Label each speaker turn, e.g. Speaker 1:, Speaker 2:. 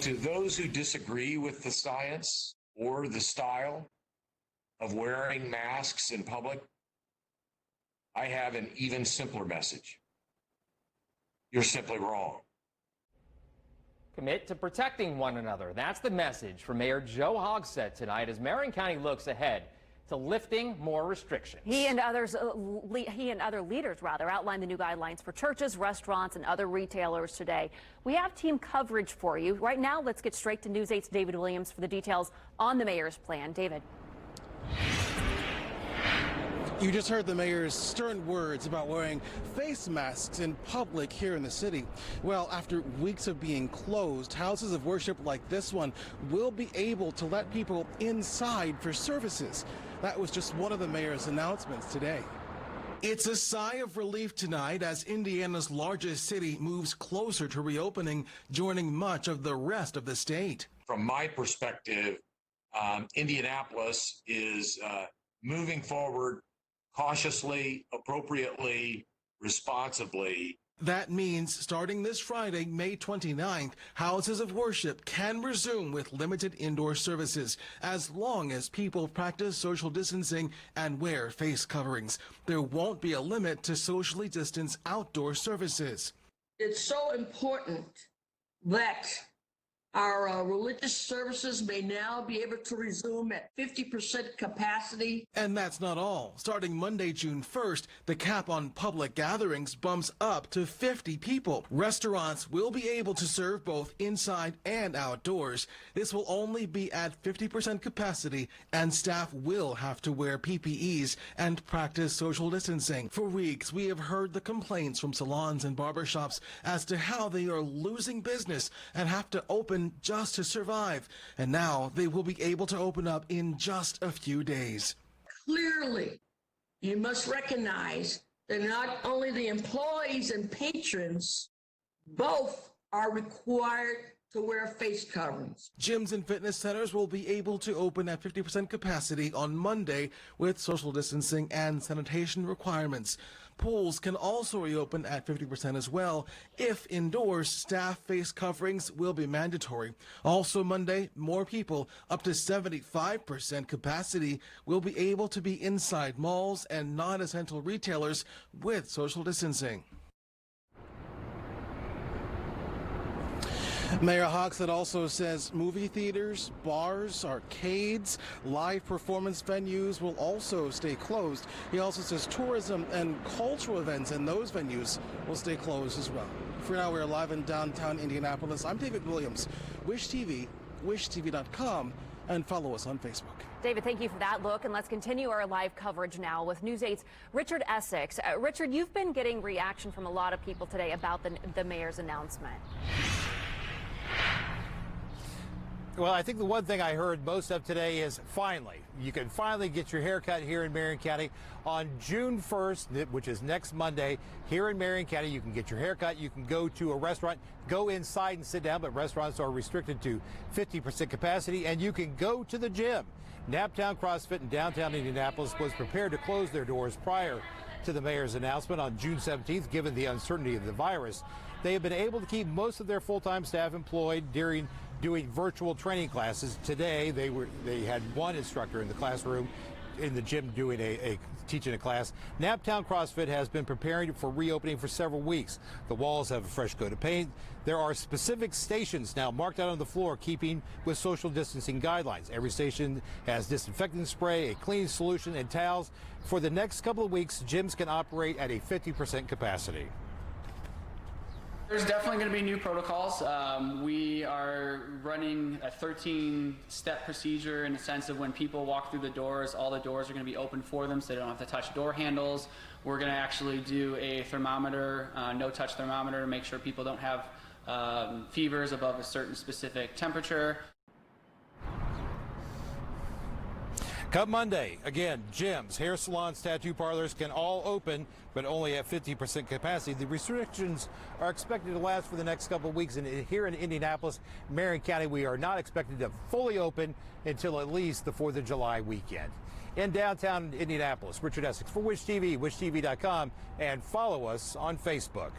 Speaker 1: To those who disagree with the science or the style of wearing masks in public, I have an even simpler message. You're simply wrong.
Speaker 2: Commit to protecting one another. That's the message from Mayor Joe Hogsett tonight as Marion County looks ahead to lifting more restrictions.
Speaker 3: He and other leaders outlined the new guidelines for churches, restaurants, and other retailers today. We have team coverage for you. Right now, let's get straight to News 8's David Williams for the details on the mayor's plan. David.
Speaker 4: You just heard the mayor's stern words about wearing face masks in public here in the city. Well, after weeks of being closed, houses of worship like this one will be able to let people inside for services. That was just one of the mayor's announcements today. It's a sigh of relief tonight as Indiana's largest city moves closer to reopening, joining much of the rest of the state.
Speaker 1: From my perspective, Indianapolis is moving forward cautiously, appropriately, responsibly.
Speaker 4: That means starting this Friday, May 29th, houses of worship can resume with limited indoor services as long as people practice social distancing and wear face coverings. There won't be a limit to socially distanced outdoor services.
Speaker 5: It's so important that our religious services may now be able to resume at 50% capacity.
Speaker 4: And that's not all. Starting Monday, June 1st, the cap on public gatherings bumps up to 50 people. Restaurants will be able to serve both inside and outdoors. This will only be at 50% capacity, and staff will have to wear PPEs and practice social distancing. For weeks, we have heard the complaints from salons and barbershops as to how they are losing business and have to open just to survive. And now they will be able to open up in just a few days.
Speaker 5: Clearly, you must recognize that not only the employees and patrons, both are required to wear face coverings.
Speaker 4: Gyms and fitness centers will be able to open at 50% capacity on Monday with social distancing and sanitation requirements. Pools can also reopen at 50% as well. If indoors, staff face coverings will be mandatory. Also Monday, more people, up to 75% capacity, will be able to be inside malls and non-essential retailers with social distancing. Mayor Hogsett also says movie theaters, bars, arcades, live performance venues will also stay closed. He also says tourism and cultural events in those venues will stay closed as well. For now, we're live in downtown Indianapolis. I'm David Williams, Wish TV, wishtv.com, and follow us on Facebook.
Speaker 3: David, thank you for that look, and let's continue our live coverage now with News 8's Richard Essex. Richard, you've been getting reaction from a lot of people today about the mayor's announcement.
Speaker 6: Well, I think the one thing I heard most of today is finally, you can finally get your haircut here in Marion County on June 1st, which is next Monday. Here in Marion County, you can get your haircut. You can go to a restaurant, go inside and sit down, but restaurants are restricted to 50% capacity, and you can go to the gym. Naptown CrossFit in downtown Indianapolis was prepared to close their doors prior to the mayor's announcement on June 17th, given the uncertainty of the virus. They have been able to keep most of their full-time staff employed during doing virtual training classes. Today, they had one instructor in the classroom in the gym doing teaching a class. Naptown CrossFit has been preparing for reopening for several weeks. The walls have a fresh coat of paint. There are specific stations now marked out on the floor, keeping with social distancing guidelines. Every station has disinfectant spray, a cleaning solution, and towels. For the next couple of weeks, gyms can operate at a 50% capacity.
Speaker 7: There's definitely going to be new protocols. We are running a 13-step procedure in the sense of when people walk through the doors, all the doors are going to be open for them so they don't have to touch door handles. We're going to actually do a thermometer, no-touch thermometer, to make sure people don't have fevers above a certain specific temperature.
Speaker 6: Come Monday, again, gyms, hair salons, tattoo parlors can all open, but only at 50% capacity. The restrictions are expected to last for the next couple of weeks. And here in Indianapolis, Marion County, we are not expected to fully open until at least the 4th of July weekend. In downtown Indianapolis, Richard Essex for Wish TV, wishtv.com, and follow us on Facebook.